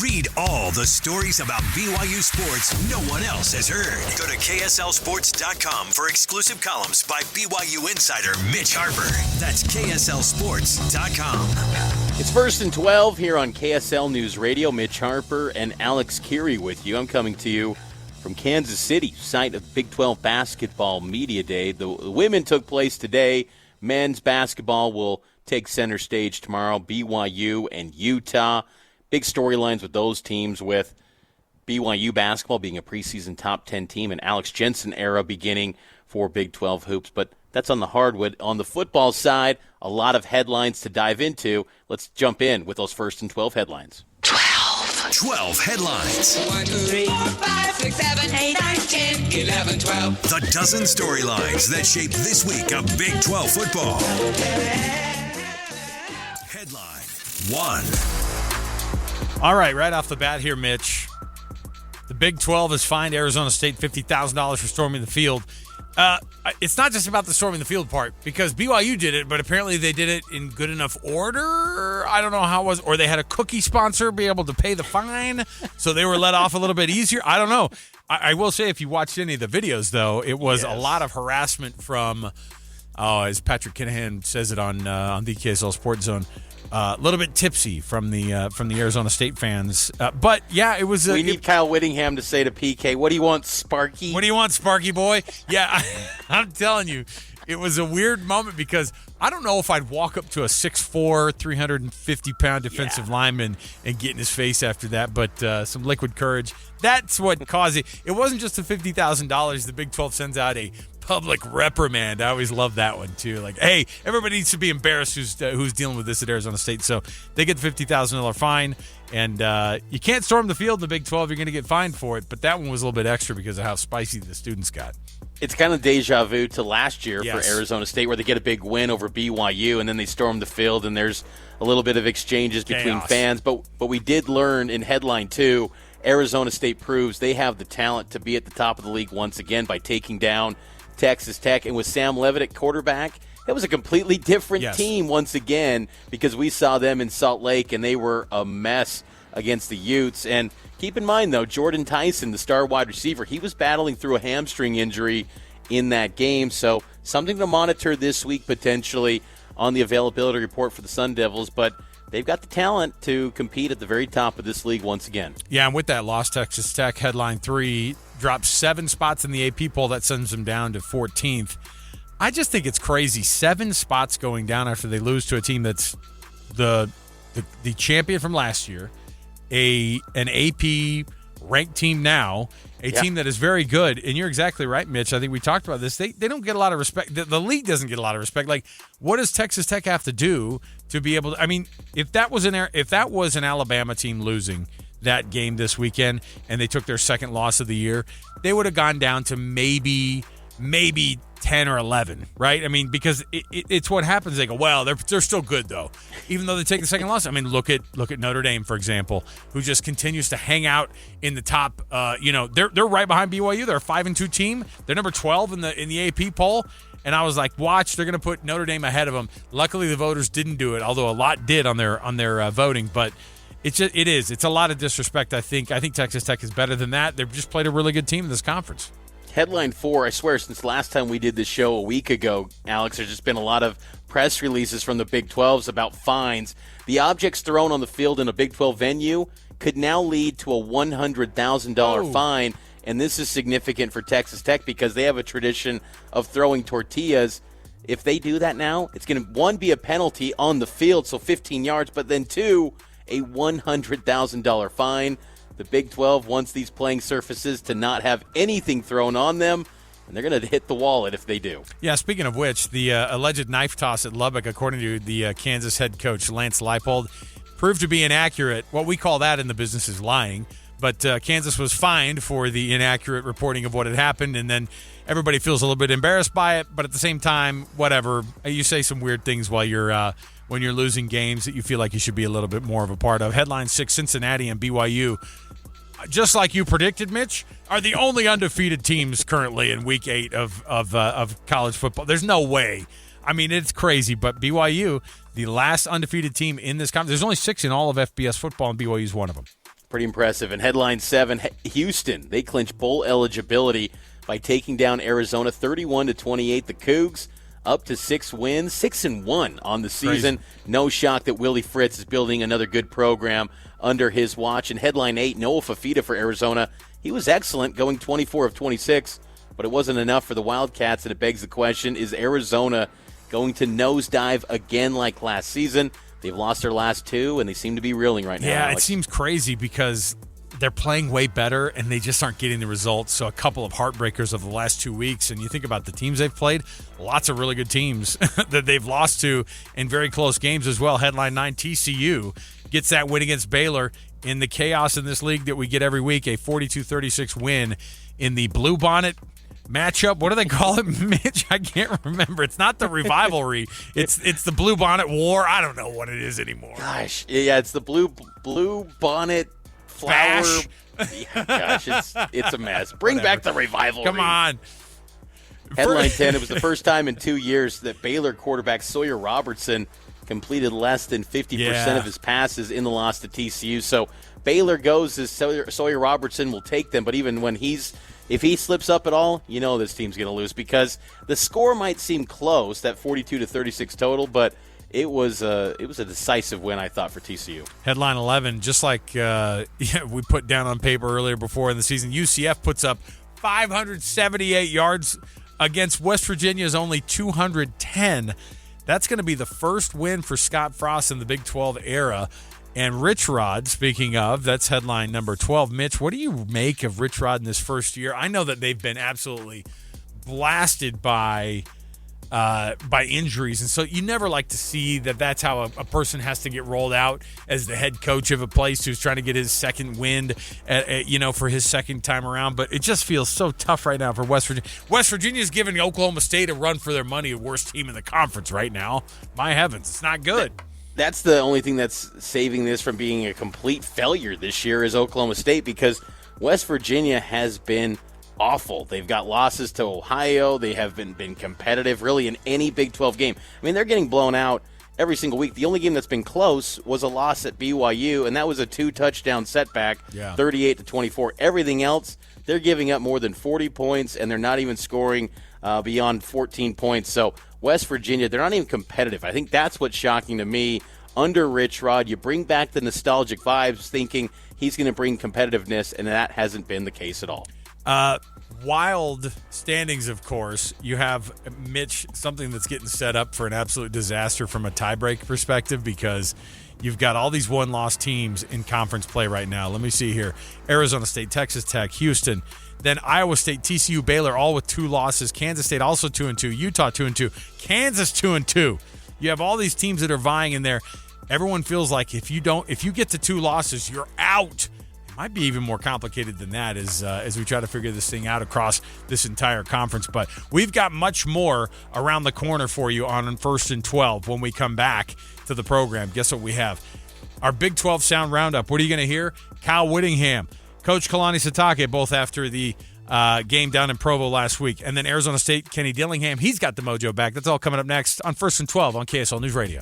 Read all the stories about BYU sports no one else has heard. Go to KSLSports.com for exclusive columns by BYU insider Mitch Harper. That's KSLSports.com. It's 1st and 12 here on KSL News Radio. Mitch Harper and Alex Kirry with you. I'm coming to you from Kansas City, site of Big 12 Basketball Media Day. The women took place today. Men's basketball will take center stage tomorrow. BYU and Utah. Big storylines with those teams, with BYU basketball being a preseason top 10 team and Alex Jensen era beginning for Big 12 hoops. But that's on the hardwood. On the football side, a lot of headlines to dive into. Let's jump in with those 1st and 12 headlines. 12 headlines. 1, 2, 3, 4, 5, 6, 7, 8, 9, 10, 11, 12. The dozen storylines that shape this week of Big 12 football. Headline 1. All right, right off the bat here, Mitch. The Big 12 has fined Arizona State $50,000 for storming the field. It's not just about the storming the field part, because BYU did it, but apparently they did it in good enough order. I don't know how it was. Or they had a cookie sponsor be able to pay the fine, so they were let off a little bit easier. I don't know. I will say, if you watched any of the videos, though, it was a lot of harassment from, as Patrick Kinahan says it on the KSL Sports Zone, a little bit tipsy from the Arizona State fans. But, yeah, it was... We need Kyle Whittingham to say to PK, what do you want, Sparky? What do you want, Sparky boy? Yeah, I'm telling you, it was a weird moment, because I don't know if I'd walk up to a 6'4", 350-pound defensive lineman and get in his face after that, but some liquid courage. That's what caused it. It wasn't just the $50,000. The Big 12 sends out a public reprimand. I always love that one too. Like, hey, everybody needs to be embarrassed who's dealing with this at Arizona State. So they get the $50,000 fine, and you can't storm the field in the Big 12. You're going to get fined for it. But that one was a little bit extra because of how spicy the students got. It's kind of deja vu to last year for Arizona State, where they get a big win over BYU, and then they storm the field, and there's a little bit of exchanges between fans. But we did learn in headline 2, Arizona State proves they have the talent to be at the top of the league once again by taking down Texas Tech. And with Sam Levitt at quarterback, it was a completely different team once again, because we saw them in Salt Lake, and they were a mess against the Utes. And keep in mind, though, Jordan Tyson, the star wide receiver, he was battling through a hamstring injury in that game. So something to monitor this week potentially on the availability report for the Sun Devils. But they've got the talent to compete at the very top of this league once again. Yeah, and with that loss, Texas Tech, headline 3, drops 7 spots in the AP poll. That sends them down to 14th. I just think it's crazy. 7 spots going down after they lose to a team that's the champion from last year, an AP ranked team now, team that is very good. And you're exactly right, Mitch. I think we talked about this. They don't get a lot of respect. The league doesn't get a lot of respect. Like, what does Texas Tech have to do to be able to? I mean, if that was an Alabama team losing that game this weekend and they took their second loss of the year, they would have gone down to maybe 10 or 11, right? I mean, because it's what happens. They go, well, they're still good though, even though they take the second loss. I mean, look at Notre Dame, for example, who just continues to hang out in the top. They're right behind BYU. They're a 5-2 team. They're number 12 in the AP poll. And I was like, watch, they're going to put Notre Dame ahead of them. Luckily, the voters didn't do it, although a lot did on their voting. But it's a lot of disrespect. I think Texas Tech is better than that. They've just played a really good team in this conference. Headline 4, I swear, since last time we did this show a week ago, Alex, there's just been a lot of press releases from the Big 12s about fines. The objects thrown on the field in a Big 12 venue could now lead to a $100,000 fine, and this is significant for Texas Tech because they have a tradition of throwing tortillas. If they do that now, it's going to, 1, be a penalty on the field, so 15 yards, but then 2, a $100,000 fine. The Big 12 wants these playing surfaces to not have anything thrown on them, and they're going to hit the wallet if they do. Yeah, speaking of which, the alleged knife toss at Lubbock, according to the Kansas head coach Lance Leipold, proved to be inaccurate. What we call that in the business is lying. But Kansas was fined for the inaccurate reporting of what had happened, and then everybody feels a little bit embarrassed by it. But at the same time, whatever, you say some weird things while you're when you're losing games that you feel like you should be a little bit more of a part of. Headline 6, Cincinnati and BYU, just like you predicted, Mitch, are the only undefeated teams currently in Week 8 of college football. There's no way. I mean, it's crazy, but BYU, the last undefeated team in this conference, there's only 6 in all of FBS football, and BYU is one of them. Pretty impressive. And headline 7, Houston, they clinch bowl eligibility by taking down Arizona 31-28. The Cougs up to 6 wins, 6-1 on the season. Crazy. No shock that Willie Fritz is building another good program under his watch. And headline 8, Noah Fafita for Arizona. He was excellent, going 24 of 26, but it wasn't enough for the Wildcats, and it begs the question, is Arizona going to nosedive again like last season? They've lost their last 2, and they seem to be reeling right now. Yeah, Alex. It seems crazy because they're playing way better, and they just aren't getting the results. So a couple of heartbreakers of the last 2 weeks, and you think about the teams they've played, lots of really good teams that they've lost to in very close games as well. Headline 9, TCU gets that win against Baylor in the chaos in this league that we get every week, a 42-36 win in the Blue Bonnet matchup. What do they call it, Mitch? I can't remember. It's not the rivalry. It's the Blue Bonnet War. I don't know what it is anymore. Gosh, yeah, it's the Blue Bonnet flower. Yeah, gosh, it's a mess. Bring back the rivalry. Come on. Headline 10, it was the first time in 2 years that Baylor quarterback Sawyer Robertson completed less than 50% of his passes in the loss to TCU. So Baylor goes as Sawyer Robertson will take them, but even when if he slips up at all, you know this team's going to lose because the score might seem close, that 42-36 total, but it was a decisive win, I thought, for TCU. Headline 11, just like we put down on paper earlier before in the season, UCF puts up 578 yards against West Virginia's only 210. That's going to be the first win for Scott Frost in the Big 12 era. And Rich Rod, speaking of, that's headline number 12. Mitch, what do you make of Rich Rod in this first year? I know that they've been absolutely blasted by injuries, and so you never like to see that that's how a person has to get rolled out as the head coach of a place who's trying to get his second wind for his second time around. But it just feels so tough right now for West Virginia. West Virginia's giving Oklahoma State a run for their money, worst team in the conference right now. My heavens, it's not good. That's the only thing that's saving this from being a complete failure this year is Oklahoma State, because West Virginia has been awful. They've got losses to Ohio. They have been competitive really in any Big 12 game. I mean, they're getting blown out every single week. The only game that's been close was a loss at BYU, and that was a 2-touchdown setback, 38-24. Everything else, they're giving up more than 40 points, and they're not even scoring beyond 14 points. So West Virginia, they're not even competitive. I think that's what's shocking to me. Under Rich Rod, you bring back the nostalgic vibes thinking he's going to bring competitiveness, and that hasn't been the case at all. Wild standings, of course. You have, Mitch, something that's getting set up for an absolute disaster from a tiebreak perspective, because you've got all these one-loss teams in conference play right now. Let me see here. Arizona State, Texas Tech, Houston, then Iowa State, TCU, Baylor, all with 2 losses. Kansas State also 2-2. Utah 2-2. Kansas 2-2. You have all these teams that are vying in there. Everyone feels like if you get to 2 losses, you're out. It might be even more complicated than that as we try to figure this thing out across this entire conference. But we've got much more around the corner for you on First and 12 when we come back to the program. Guess what we have? Our Big 12 Sound Roundup. What are you going to hear? Kyle Whittingham, Coach Kalani Sitake, both after the game down in Provo last week. And then Arizona State, Kenny Dillingham. He's got the mojo back. That's all coming up next on First and 12 on KSL News Radio.